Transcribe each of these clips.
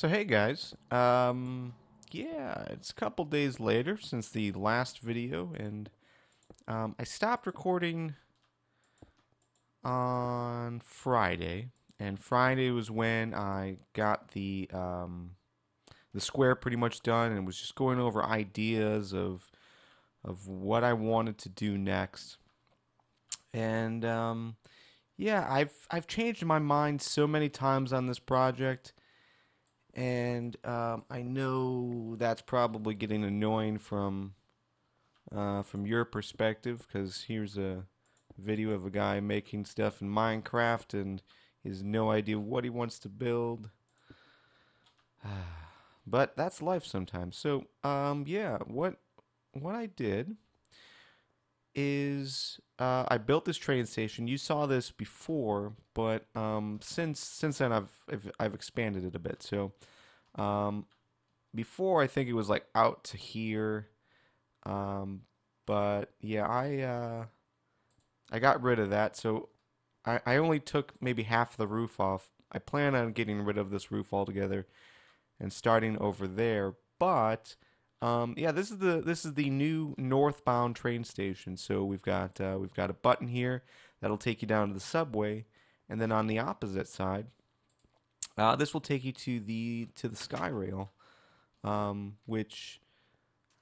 So hey guys, yeah, it's a couple days later since the last video, and I stopped recording on Friday, and Friday was when I got the square pretty much done, and was just going over ideas of what I wanted to do next, and yeah, I've changed my mind so many times on this project. And I know that's probably getting annoying from your perspective, because here's a video of a guy making stuff in Minecraft and he has no idea what he wants to build. But that's life sometimes. So yeah, what I did is I built this train station. You saw this before, but since then I've expanded it a bit. So um, before I think it was like out to here. Um, but yeah, I got rid of that. So I only took maybe half the roof off. I plan on getting rid of this roof altogether and starting over there. But yeah, this is the new northbound train station. So we've got a button here that'll take you down to the subway, and then on the opposite side, this will take you to the sky rail, which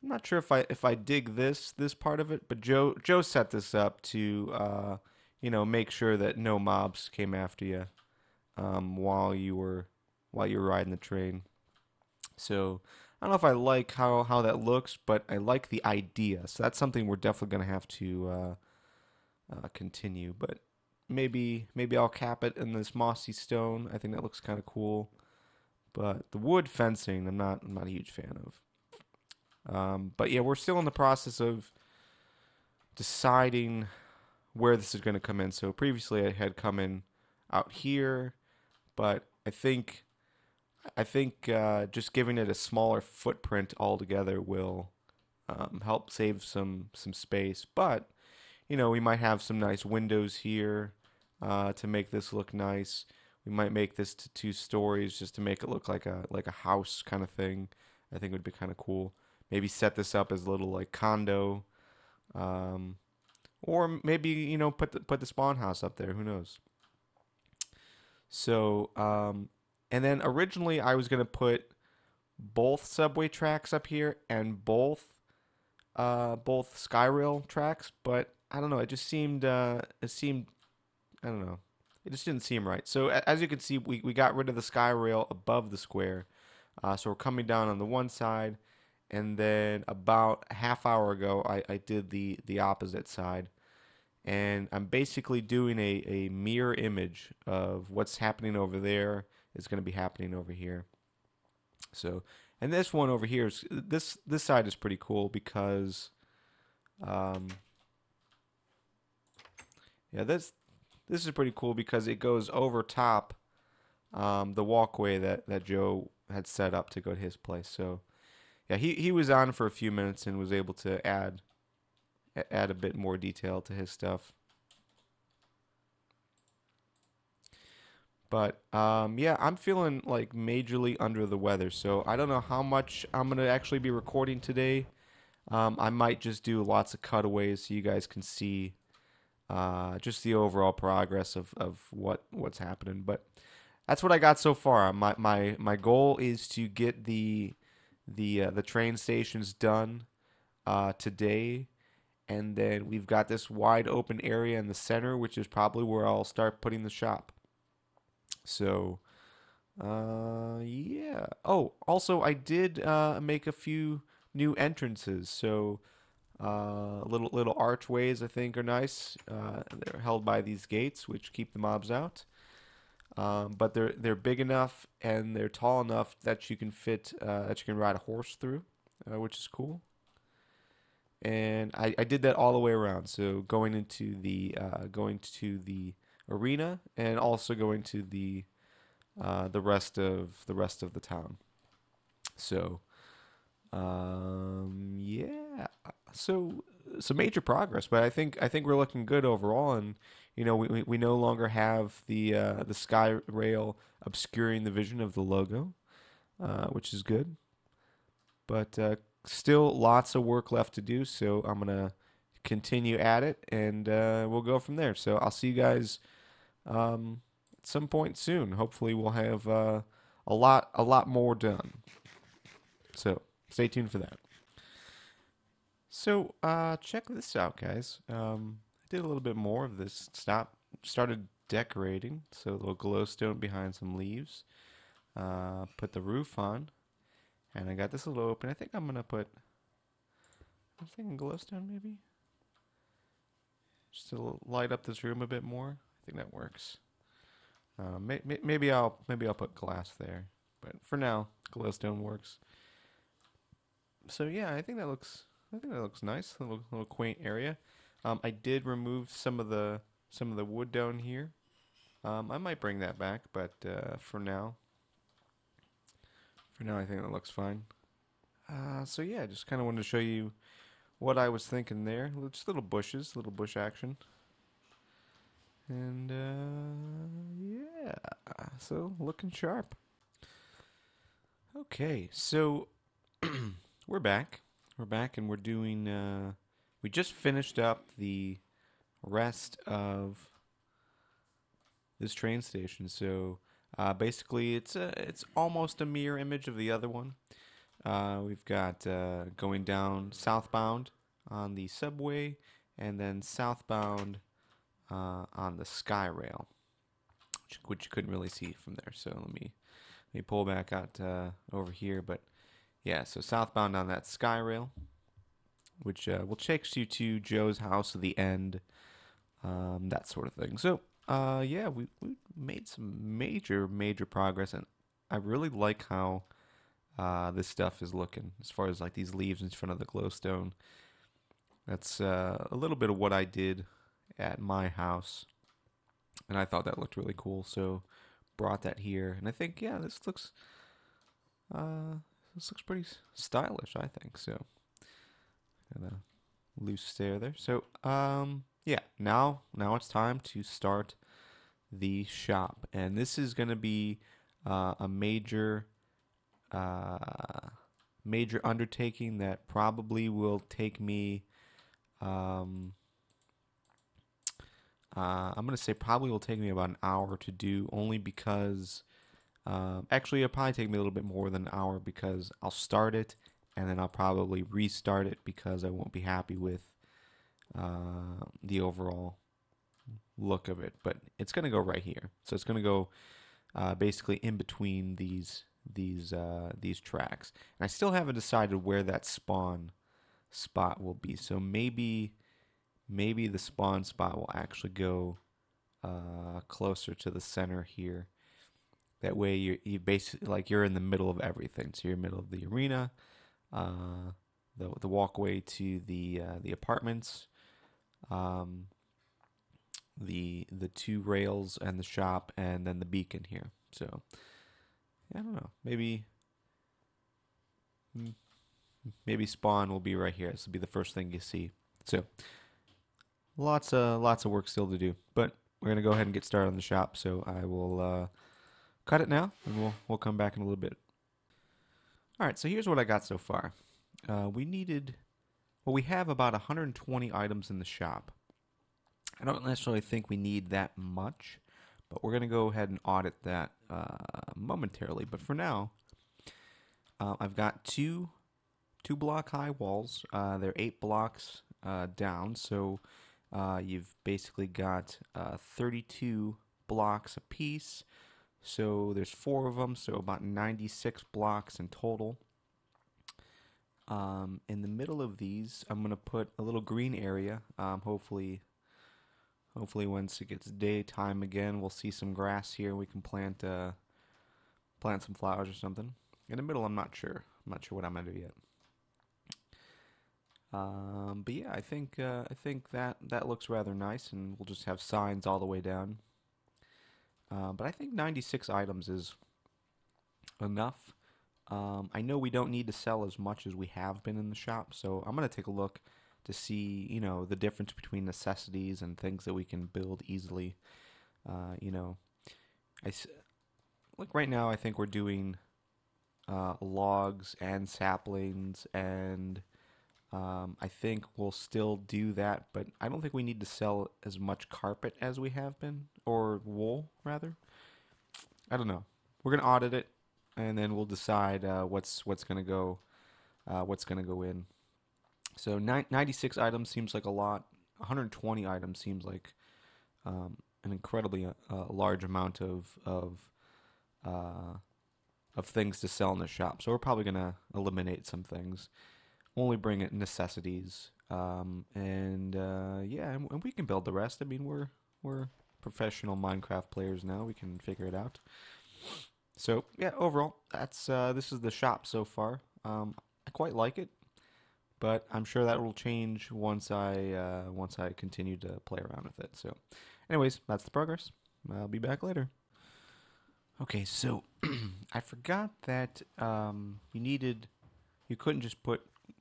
I'm not sure if I dig this part of it, but Joe set this up to make sure that no mobs came after you while you were riding the train. So I don't know if I like how that looks, but I like the idea. So that's something we're definitely gonna have to continue. But maybe I'll cap it in this mossy stone. I think that looks kind of cool. But the wood fencing, I'm not a huge fan of. But yeah, we're still in the process of deciding where this is going to come in. So previously, I had come in out here, but I think just giving it a smaller footprint altogether will help save some space. But we might have some nice windows here to make this look nice. We might make this to 2 stories just to make it look like a house kind of thing. I think it would be kind of cool. Maybe set this up as a little like condo, um, or maybe put the spawn house up there. Who knows? So and then originally I was gonna put both subway tracks up here and both Skyrail tracks, but I don't know. It seemed I don't know. It just didn't seem right. So as you can see, we got rid of the Skyrail above the square. So we're coming down on the one side, and then about a half hour ago, I did the opposite side, and I'm basically doing a mirror image of what's happening over there is going to be happening over here. So, and this one over here is this side is pretty cool because, um, yeah, this is pretty cool because it goes over top the walkway that Joe had set up to go to his place. So yeah, he was on for a few minutes and was able to add a bit more detail to his stuff. But yeah, I'm feeling like majorly under the weather, so I don't know how much I'm gonna actually be recording today. I might just do lots of cutaways so you guys can see just the overall progress of what's happening. But that's what I got so far. My goal is to get the train stations done today, and then we've got this wide open area in the center, which is probably where I'll start putting the shop. So, yeah. Oh, also, I did make a few new entrances. So, little archways I think are nice. They're held by these gates, which keep the mobs out. But they're big enough and they're tall enough that you can ride a horse through, which is cool. And I did that all the way around. So going to the arena and also going to the rest of the town. So yeah, so some major progress, but I think we're looking good overall, and we no longer have the sky rail obscuring the vision of the logo. which is good. But still lots of work left to do, so I'm gonna continue at it, and we'll go from there. So I'll see you guys at some point soon. Hopefully, we'll have a lot more done. So stay tuned for that. So check this out, guys. I did a little bit more of this. Started decorating. So a little glowstone behind some leaves. Put the roof on, and I got this little open. I think I'm gonna put. I'm thinking glowstone maybe, just to light up this room a bit more. I think that works. Maybe I'll put glass there, but for now, glowstone works. So yeah, I think that looks nice. A little quaint area. I did remove some of the wood down here. I might bring that back, but for now, I think that looks fine. So yeah, just kind of wanted to show you what I was thinking there. Just little bushes, little bush action, and yeah, so looking sharp. Okay, so we're back. We're back, and we're doing. We just finished up the rest of this train station. So basically, it's almost a mirror image of the other one. We've got going down southbound on the subway, and then southbound on the sky rail, which you couldn't really see from there. So let me pull back out over here, but yeah, so southbound on that sky rail, which will take you to Joe's house at the end, that sort of thing. So yeah, we made some major progress, and I really like how this stuff is looking as far as like these leaves in front of the glowstone. That's a little bit of what I did at my house, and I thought that looked really cool. So brought that here, and I think yeah, uh, this looks pretty stylish. I think so. Got a loose stair there. So yeah, now it's time to start the shop, and this is going to be a uh, major undertaking that probably will take me. Um, I'm gonna say probably will take me about an hour to do, only because actually it'll probably take me a little bit more than an hour because I'll start it and then I'll probably restart it because I won't be happy with the overall look of it. But it's gonna go right here, so it's gonna go basically in between these tracks. And I still haven't decided where that spawn spot will be. So maybe the spawn spot will actually go closer to the center here. That way you basically like you're in the middle of everything. So you're in the middle of the arena, uh, the walkway to the apartments, um, the two rails and the shop, and then the beacon here. So I don't know. Maybe spawn will be right here. This will be the first thing you see. So lots of work still to do, but we're gonna go ahead and get started on the shop. So I will cut it now, and we'll come back in a little bit. All right. So here's what I got so far. We have about 120 items in the shop. I don't necessarily think we need that much, but we're gonna go ahead and audit that momentarily. But for now, I've got two block high walls. They're 8 blocks down, so you've basically got 32 blocks apiece. So there's four of them, so about 96 blocks in total. In the middle of these, I'm gonna put a little green area. Hopefully, once it gets daytime again, we'll see some grass here. We can plant some flowers or something. In the middle, I'm not sure. I'm not sure what I'm gonna do yet. But yeah, I think that looks rather nice, and we'll just have signs all the way down. But I think 96 items is enough. I know we don't need to sell as much as we have been in the shop, so I'm gonna take a look to see, the difference between necessities and things that we can build easily. Uh, you know, I s- like right now. I think we're doing logs and saplings, and I think we'll still do that, but I don't think we need to sell as much carpet as we have been, or wool rather. I don't know. We're gonna audit it, and then we'll decide what's gonna go in. So 96 items seems like a lot. 120 items seems like an incredibly large amount uh, of things to sell in the shop. So we're probably gonna eliminate some things, only bring it necessities, and yeah, and we can build the rest. I mean, we're professional Minecraft players now. We can figure it out. So yeah, overall, that's this is the shop so far. I quite like it, but I'm sure that will change once I continue to play around with it. So, anyways, that's the progress. I'll be back later. Okay, so I forgot that you couldn't just put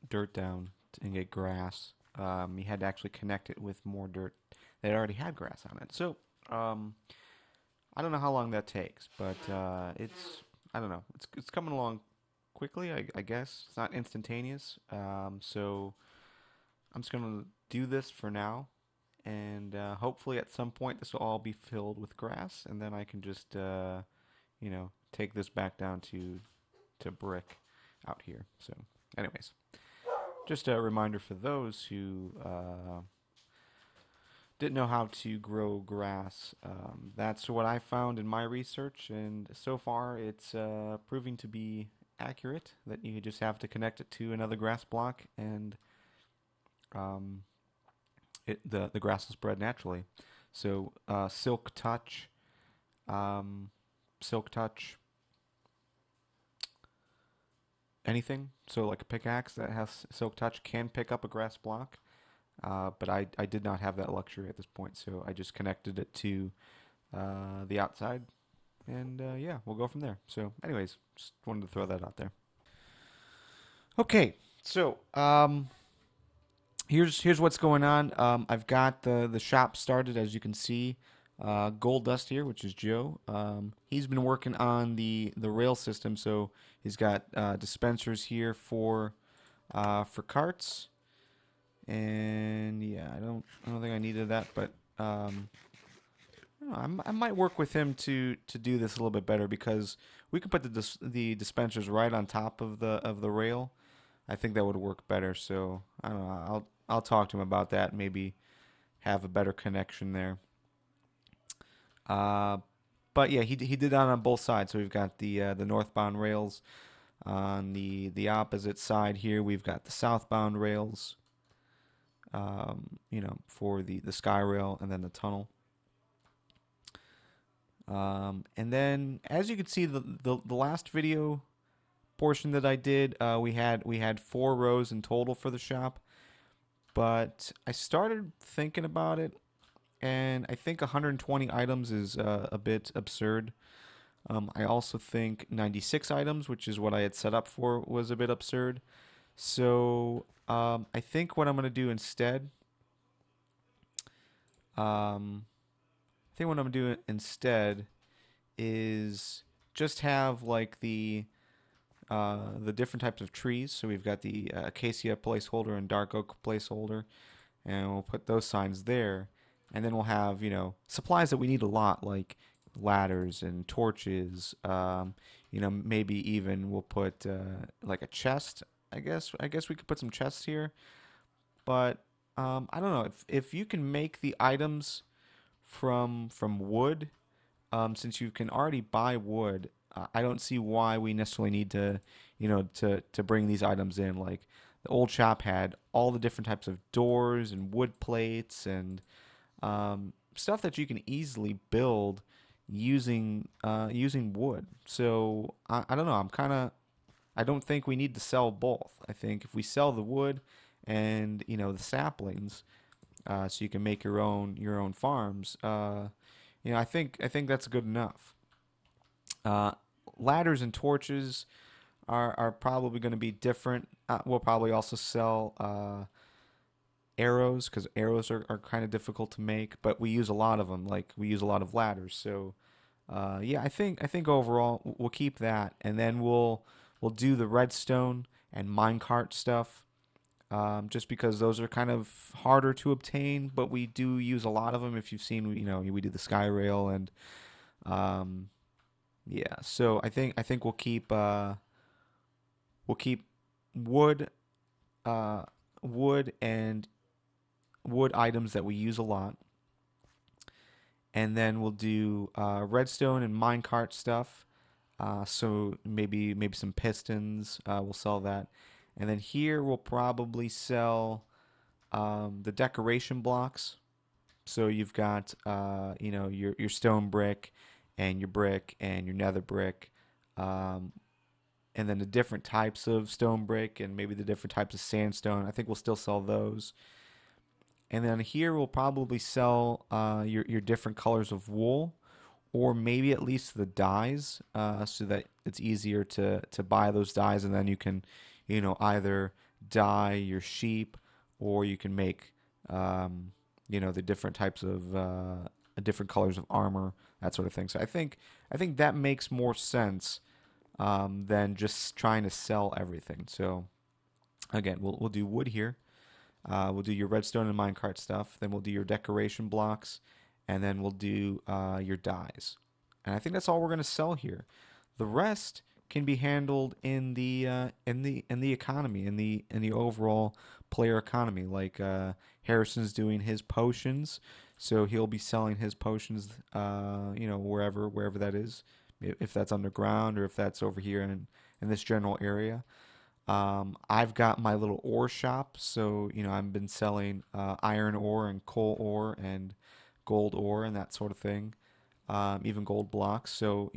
dirt down and get grass. You had to actually connect it with more dirt that already had grass on it. So um, I don't know how long that takes, but it's I don't know. It's coming along quickly. I guess it's not instantaneous. So I'm just gonna do this for now, and hopefully at some point this will all be filled with grass, and then I can just take this back down to brick out here. So, anyways, just a reminder for those who didn't know how to grow grass. That's what I found in my research, and so far it's proving to be accurate. That you just have to connect it to another grass block, and um, the grass will spread naturally. So um, silk touch, anything. So like a pickaxe that has silk touch can pick up a grass block. But I did not have that luxury at this point, so I just connected it to the outside, and yeah, we'll go from there. So, anyways, just wanted to throw that out there. Okay, so here's what's going on. I've got the shop started, as you can see. Gold Dust here, which is Joe. He's been working on the rail system, so he's got dispensers here for carts. And yeah, I don't think I needed that, but I might work with him to do this a little bit better, because we could put the dispensers right on top of the rail. I think that would work better. So I don't know. I'll talk to him about that. Maybe have a better connection there. Uh, but yeah, he did that on both sides. So we've got the northbound rails on the opposite side here. We've got the southbound rails. For the sky rail and then the tunnel. And then, as you can see, the last video portion that I did, we had 4 rows in total for the shop. But I started thinking about it, and I think 120 items is a bit absurd. I also think 96 items, which is what I had set up for, was a bit absurd. So I think what I'm going to do instead, I think what I'm going to do instead is just have like the different types of trees. So we've got the acacia placeholder and dark oak placeholder, and we'll put those signs there. And then we'll have supplies that we need a lot, like ladders and torches. Maybe even we'll put like a chest. I guess we could put some chests here, but I don't know if you can make the items from wood. Since you can already buy wood, I don't see why we necessarily need to bring these items in. Like the old shop had all the different types of doors and wood plates and stuff that you can easily build using wood. So I don't know. I don't think we need to sell both. I think if we sell the wood and the saplings, so you can make your own farms, I think that's good enough. Uh, Ladders and torches are probably going to be different. We'll probably also sell arrows, because arrows are kind of difficult to make, but we use a lot of them. Like we use a lot of ladders. So yeah, I think overall we'll keep that, and then we'll do the redstone and minecart stuff. Just because those are kind of harder to obtain, but we do use a lot of them. If you've seen, we do the sky rail and um, yeah. So I think we'll keep wood, uh, wood and wood items that we use a lot, and then we'll do redstone and minecart stuff. So maybe some pistons. We'll sell that, and then here we'll probably sell the decoration blocks. So you've got your stone brick and your nether brick, um, and then the different types of stone brick and maybe the different types of sandstone. I think we'll still sell those. And then here we'll probably sell your different colors of wool, or maybe at least the dyes, so that it's easier to buy those dyes, and then you can, either dye your sheep, or you can make, the different types of different colors of armor, that sort of thing. So I think that makes more sense than just trying to sell everything. So again, we'll do wood here. We'll do your redstone and minecart stuff. Then we'll do your decoration blocks, and then we'll do your dyes. And I think that's all we're gonna sell here. The rest can be handled in the economy, in the overall player economy. Like Harrison's doing his potions, so he'll be selling his potions, wherever that is, if that's underground or if that's over here in this general area. I've got my little ore shop, so I've been selling iron ore and coal ore and gold ore and that sort of thing, even gold blocks. So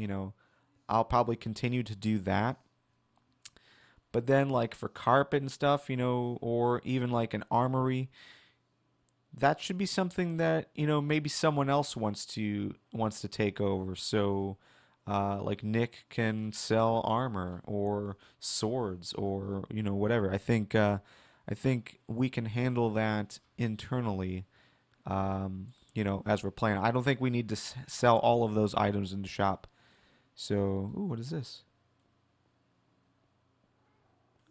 I'll probably continue to do that. But then, like for carpet and stuff, or even like an armory, that should be something that maybe someone else wants to take over. So like Nick can sell armor or swords or whatever. I think we can handle that internally, as we're playing. I don't think we need to sell all of those items in the shop. So, ooh, what is this?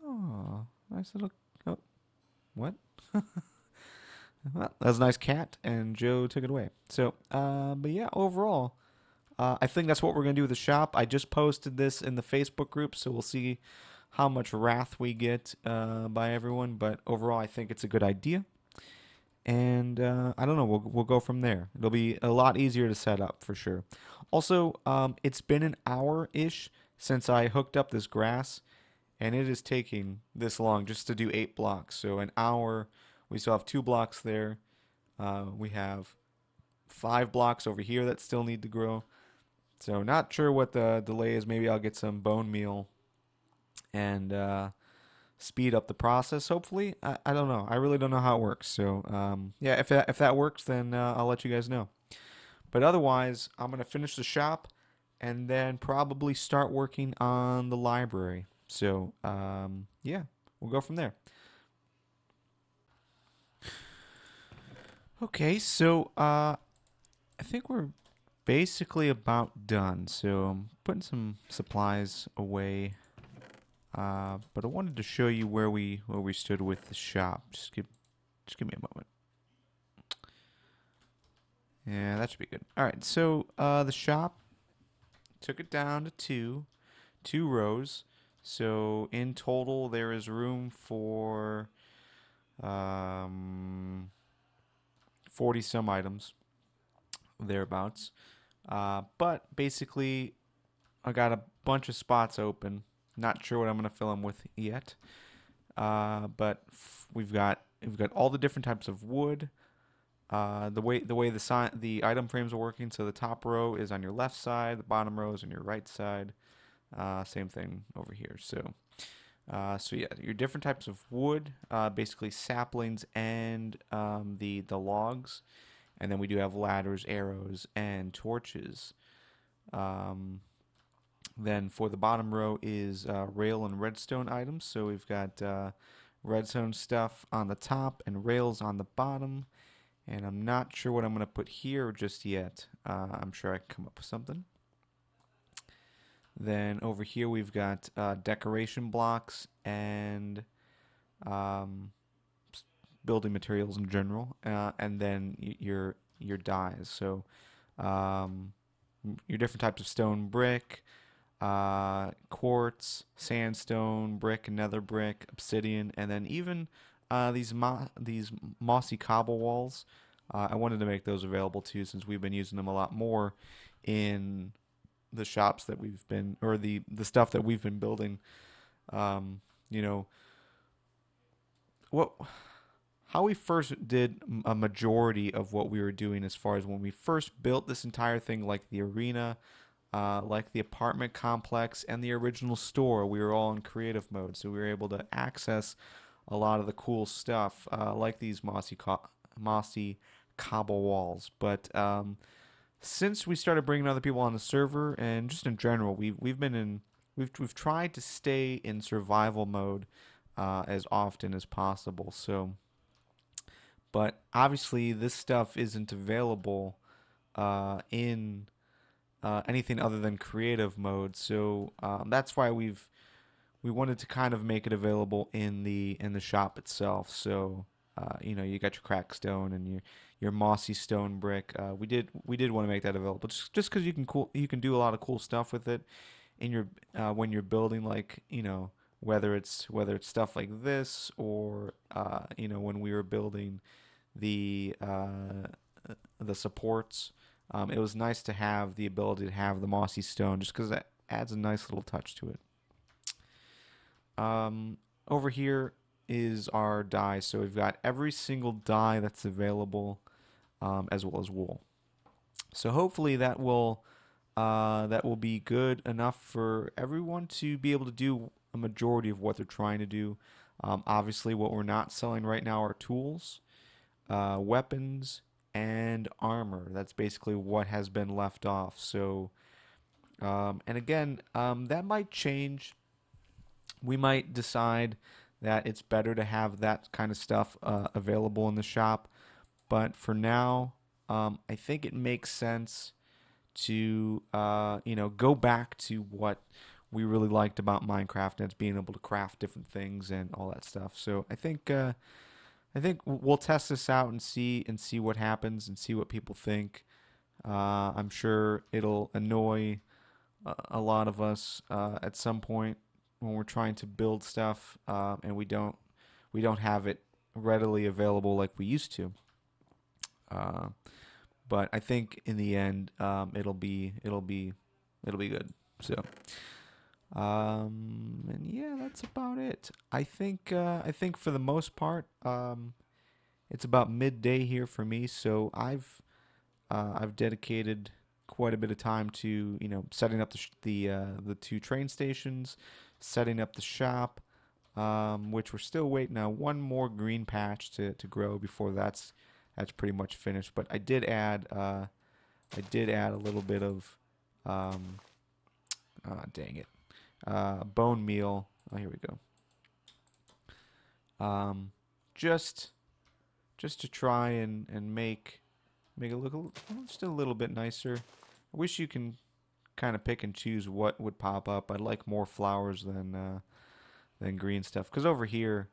Oh, nice little. Oh, what? Well, that was a nice cat, and Joe took it away. So, but yeah, overall, I think that's what we're gonna do with the shop. I just posted this in the Facebook group, so we'll see how much wrath we get by everyone. But overall, I think it's a good idea, and I don't know. We'll go from there. It'll be a lot easier to set up for sure. Also, it's been an hour ish since I hooked up this grass, and it is taking this long just to do 8 blocks. So an hour. We still have 2 blocks there. We have 5 blocks over here that still need to grow. So not sure what the delay is. Maybe I'll get some bone meal and speed up the process. Hopefully, I don't know. I really don't know how it works. So yeah, if that works, then I'll let you guys know. But otherwise, I'm gonna finish the shop and then probably start working on the library. So yeah, we'll go from there. Okay, so I think we're basically about done. So I'm putting some supplies away. But I wanted to show you where we stood with the shop. Just give me a moment. Yeah, that should be good. All right, so the shop took it down to two rows. So in total, there is room for um, 40 some items thereabouts. But basically, I got a bunch of spots open. Not sure what I'm gonna fill them with yet. But we've got all the different types of wood. The way the item frames are working. So the top row is on your left side. The bottom row is on your right side. Same thing over here. So yeah, your different types of wood, basically saplings and the logs, and then we do have ladders, arrows, and torches. Um, then for the bottom row is rail and redstone items. So we've got redstone stuff on the top and rails on the bottom. And I'm not sure what I'm going to put here just yet. I'm sure I can come up with something. Then over here we've got decoration blocks and um, building materials in general, and then your dyes. So um, your different types of stone, brick, quartz, sandstone, brick, nether brick, obsidian, and then even these mossy cobble walls. I wanted to make those available too, since we've been using them a lot more in the shops that we've been, or the stuff that we've been building. Um, you know what how we first did a majority of what we were doing as far as when we first built this entire thing, like the arena, like the apartment complex, and the original store. We were all in creative mode, so we were able to access a lot of the cool stuff, like these mossy cobble walls. But since we started bringing other people on the server, and just in general, we've tried to stay in survival mode as often as possible. So, but obviously, this stuff isn't available in anything other than creative mode. So that's why we wanted to kind of make it available in the shop itself. So you got your cracked stone and your mossy stone brick. We did want to make that available just because you can do a lot of cool stuff with it in your when you're building, like whether it's stuff like this, or when we were building the uh, the supports. It was nice to have the ability to have the mossy stone, just because that adds a nice little touch to it. Over here is our dye. So we've got every single dye that's available, as well as wool. So hopefully that will be good enough for everyone to be able to do a majority of what they're trying to do. Obviously, what we're not selling right now are tools, weapons, and armor. That's basically what has been left off. So, and again, that might change. We might decide that it's better to have that kind of stuff available in the shop. But for now, I think it makes sense to go back to what we really liked about Minecraft, and it's being able to craft different things and all that stuff. So I think we'll test this out and see what happens and see what people think. I'm sure it'll annoy a lot of us at some point when we're trying to build stuff, and we don't have it readily available like we used to. Uh, but I think in the end, it'll be good. So, and yeah, that's about it. I think for the most part, it's about midday here for me. So I've dedicated quite a bit of time to setting up the two train stations, setting up the shop, which we're still waiting on one more green patch to grow before that's pretty much finished. But I did add a little bit of um, dang it, bone meal. Oh, here we go. Um, just just to try and make it look just a little bit nicer. I wish you can kind of pick and choose what would pop up. I'd like more flowers than green stuff, because over here,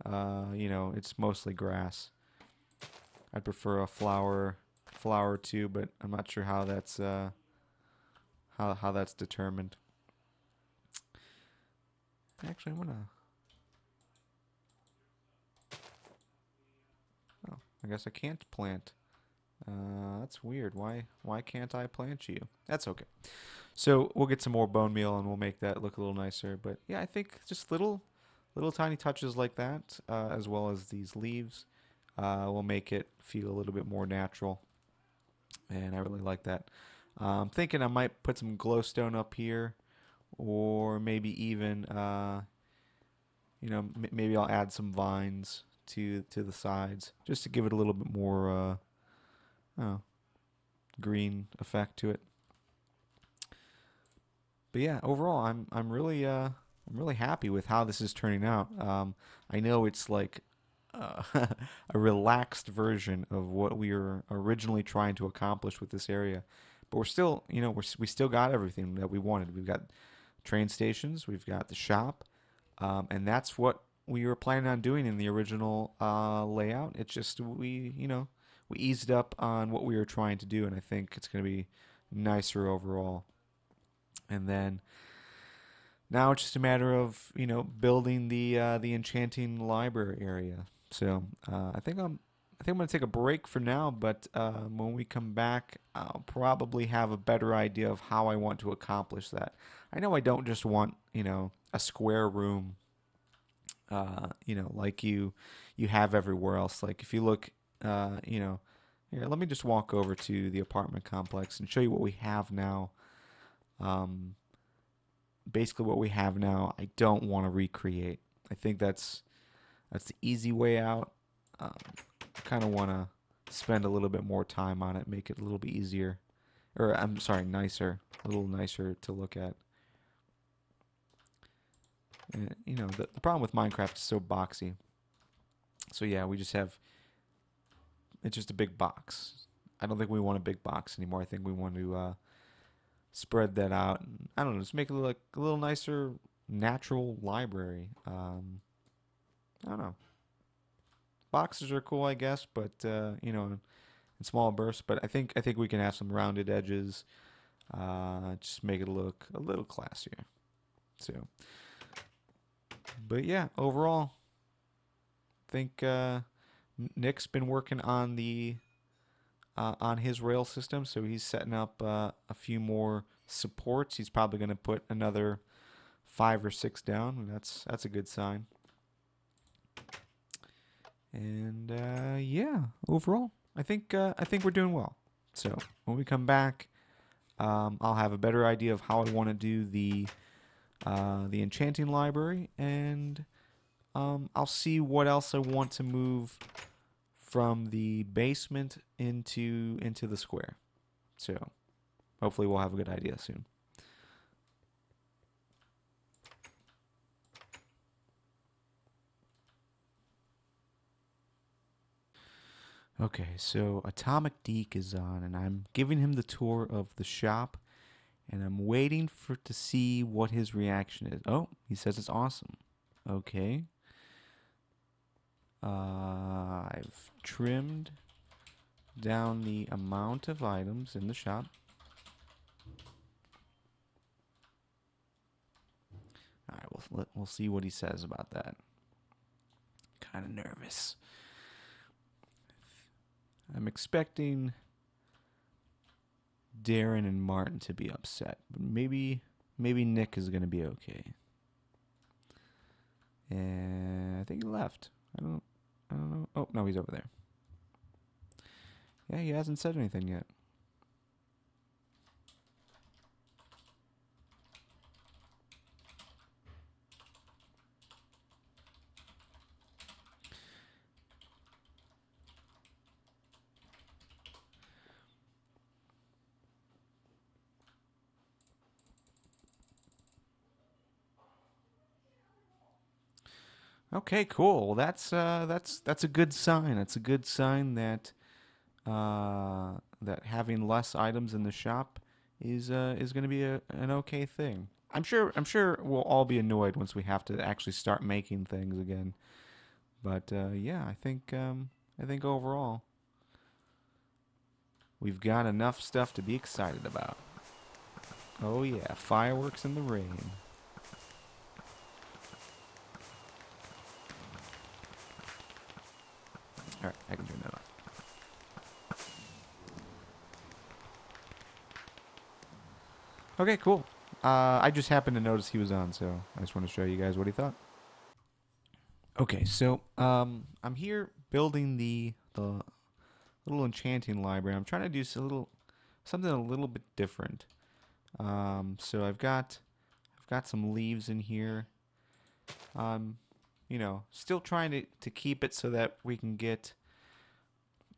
it's mostly grass. I'd prefer a flower too, but I'm not sure how that's determined. Actually, I'm gonna. Oh, I guess I can't plant. That's weird. Why can't I plant you? That's okay. So we'll get some more bone meal and we'll make that look a little nicer. But yeah, I think just little tiny touches like that, as well as these leaves, will make it feel a little bit more natural. And I really like that. I'm thinking I might put some glowstone up here, or maybe even, maybe I'll add some vines to the sides, just to give it a little bit more oh, green effect to it. But yeah, overall, I'm really happy with how this is turning out. I know it's like a relaxed version of what we were originally trying to accomplish with this area, but we're still, we still got everything that we wanted. We've got train stations, we've got the shop, and that's what we were planning on doing in the original layout. It's just we eased up on what we were trying to do, and I think it's going to be nicer overall. And then now it's just a matter of building the enchanting library area. So I think I'm gonna take a break for now, but when we come back, I'll probably have a better idea of how I want to accomplish that. I know I don't just want a square room, like you have everywhere else. Like if you look, here, let me just walk over to the apartment complex and show you what we have now. Um, Basically, what we have now, I don't want to recreate. I think that's the easy way out. Um, I kind of want to spend a little bit more time on it, make it a little bit easier, or I'm sorry, nicer, a little nicer to look at. And, the problem with Minecraft is so boxy. So yeah, we just have it's just a big box. I don't think we want a big box anymore. I think we want to spread that out. And, I don't know, just make it look a little nicer, natural library. I don't know. Boxes are cool, I guess, but in small bursts. But I think we can have some rounded edges. Just make it look a little classier. So, but yeah, overall, I think Nick's been working on his rail system, so he's setting up a few more supports. He's probably going to put another 5 or 6 down, and that's a good sign. And yeah, overall, I think we're doing well. So when we come back, I'll have a better idea of how I want to do the enchanting library, and I'll see what else I want to move from the basement into the square. So hopefully we'll have a good idea soon. Okay, so Atomic Deke is on, and I'm giving him the tour of the shop, and I'm waiting for to see what his reaction is. Oh, he says it's awesome. Okay. I've trimmed down the amount of items in the shop. All right, we'll see what he says about that. Kind of nervous. I'm expecting Darren and Martin to be upset, but maybe Nick is gonna be okay. And I think he left. I don't know. Oh no, he's over there. Yeah, he hasn't said anything yet. Okay, cool. Well, that's a good sign. That's a good sign that that having less items in the shop is going to be an okay thing. I'm sure we'll all be annoyed once we have to actually start making things again. But yeah, I think overall we've got enough stuff to be excited about. Oh yeah, fireworks in the rain. All right, I can turn that off. Okay, cool. I just happened to notice he was on, so I just want to show you guys what he thought. Okay, so I'm here building the little enchanting library. I'm trying to do something a little bit different. So I've got some leaves in here. Still trying to keep it so that we can get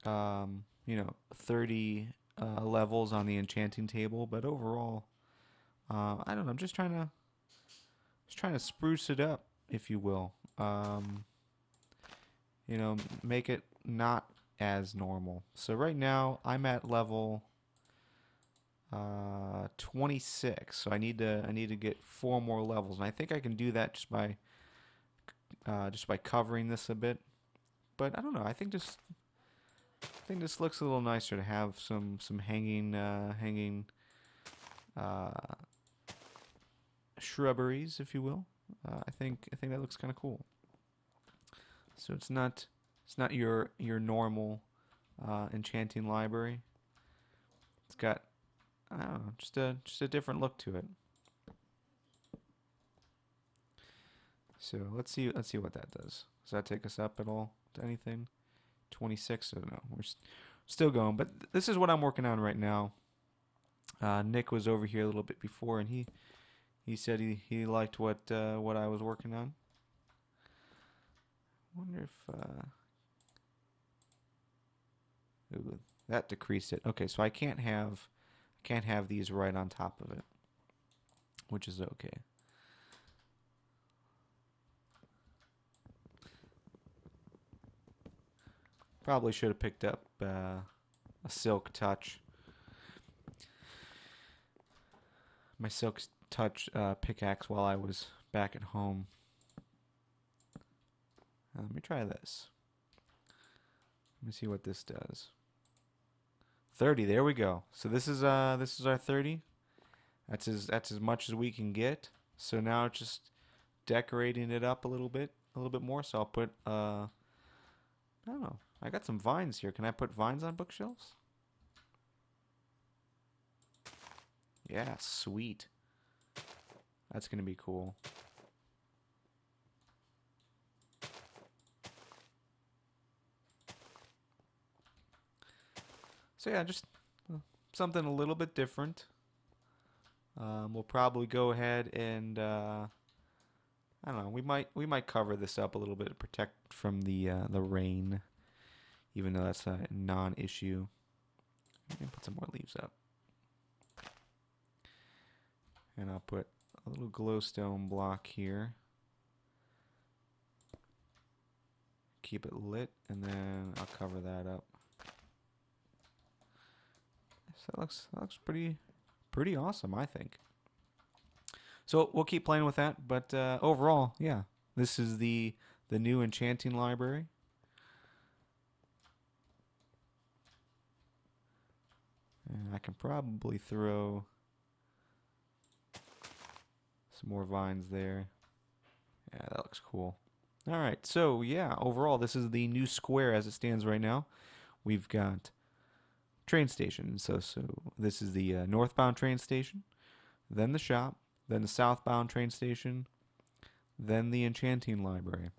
30 levels on the enchanting table. But overall, I don't know. I'm just trying to spruce it up, if you will. Make it not as normal. So right now I'm at level 26. So I need to get 4 more levels, and I think I can do that just by covering this a bit. But I don't know. I think this looks a little nicer to have some hanging uh, shrubberies, if you will. I think that looks kind of cool. So it's not your normal enchanting library. It's got, I don't know, just a different look to it. So let's see what that does. Does that take us up at all to anything? 26. So no, we're still going. But this is what I'm working on right now. Nick was over here a little bit before, and he said he liked what I was working on. Wonder if ooh, that decreased it. Okay, so I can't have these right on top of it, which is okay. Probably should have picked up a silk touch. My silk touch pickaxe while I was back at home. Let me try this. Let me see what this does. 30. There we go. So this is our 30. That's as much as we can get. So now it's just decorating it up a little bit more. So I'll put I don't know. I got some vines here. Can I put vines on bookshelves? Yeah, sweet. That's gonna be cool. So yeah, just something a little bit different. We'll probably go ahead and I don't know. We might cover this up a little bit to protect from the rain, even though that's a non-issue. Put some more leaves up, and I'll put a little glowstone block here. Keep it lit, and then I'll cover that up. So that looks pretty awesome, I think. So we'll keep playing with that, but overall, yeah, this is the new enchanting library. And I can probably throw some more vines there. Yeah, that looks cool. All right, so yeah, overall, this is the new square as it stands right now. We've got train station. So this is the northbound train station, then the shop, then the southbound train station, then the enchanting library.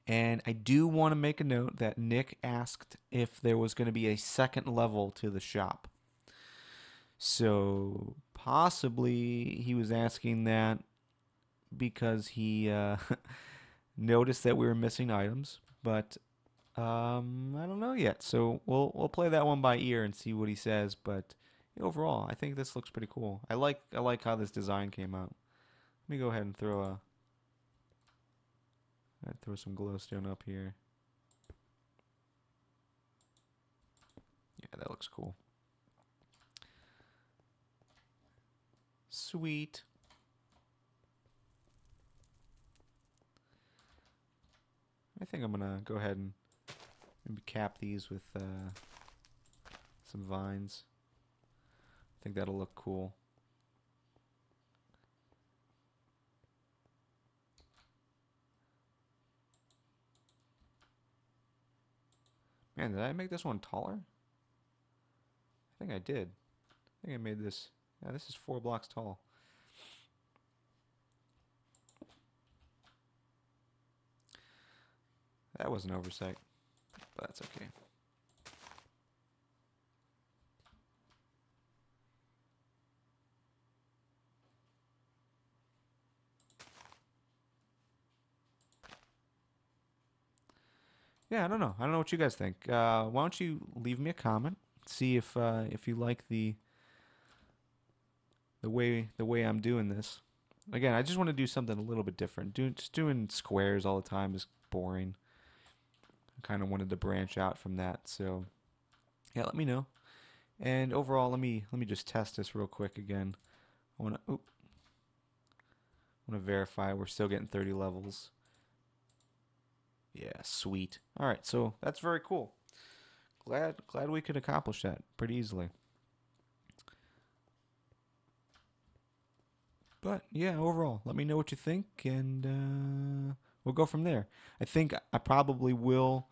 And I do want to make a note that Nick asked if there was going to be a second level to the shop. So possibly he was asking that because he noticed that we were missing items, but I don't know yet. So we'll play that one by ear and see what he says. But overall, I think this looks pretty cool. I like how this design came out. Let me go ahead and throw some glowstone up here. Yeah, that looks cool. Sweet. I think I'm gonna go ahead and maybe cap these with some vines. I think that'll look cool. Man, did I make this one taller? I think I did. I think I made this. Yeah, this is 4 blocks tall. That was an oversight, but that's okay. Yeah, I don't know. I don't know what you guys think. Why don't you leave me a comment? See if you like the way I'm doing this. Again, I just want to do something a little bit different. Just doing squares all the time is boring. I kind of wanted to branch out from that. So, yeah, let me know And overall, let me just test this real quick again. I want to verify we're still getting 30 levels. Yeah, sweet. All right, so that's very cool. Glad we could accomplish that pretty easily. But yeah, overall, let me know what you think, and we'll go from there. I think I probably will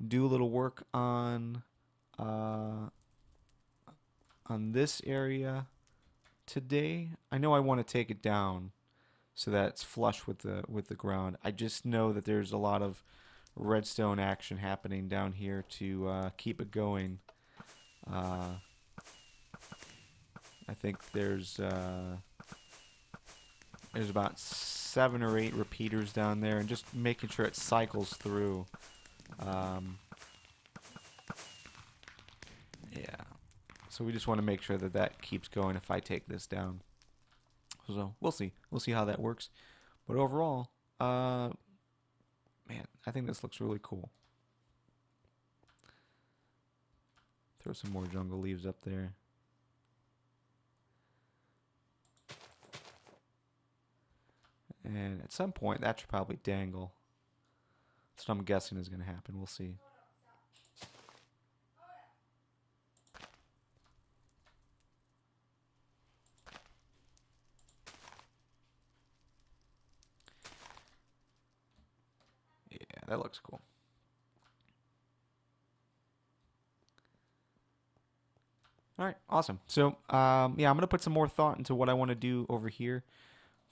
do a little work uh, on this area today. I know I want to take it down so that it's flush with the ground. I just know that there's a lot of redstone action happening down here to keep it going. Uh, I think there's about 7 or 8 repeaters down there, and just making sure it cycles through. Um, yeah. So we just want to make sure that that keeps going if I take this down. So we'll see. We'll see how that works. But overall, man, I think this looks really cool. Throw some more jungle leaves up there. And at some point, that should probably dangle. That's what I'm guessing is going to happen. We'll see. Yeah, that looks cool. All right, awesome. So, yeah, I'm going to put some more thought into what I want to do over here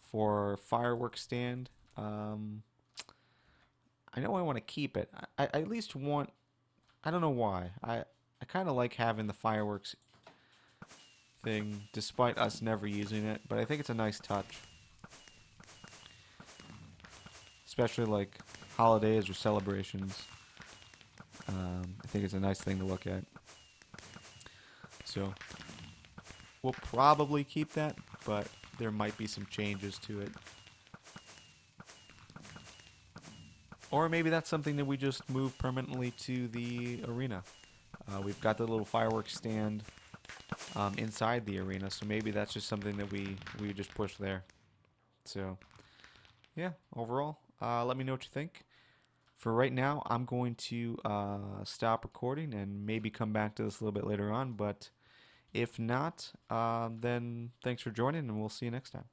for fireworks stand. I know I want to keep it. I at least want. I don't know why. I kind of like having the fireworks thing, despite us never using it. But I think it's a nice touch, especially like holidays or celebrations. I think it's a nice thing to look at. So we'll probably keep that, but there might be some changes to it. Or maybe that's something that we just move permanently to the arena. We've got the little fireworks stand inside the arena, so maybe that's just something that we just push there. So yeah, overall, let me know what you think. For right now, I'm going to stop recording and maybe come back to this a little bit later on. But if not, then thanks for joining, and we'll see you next time.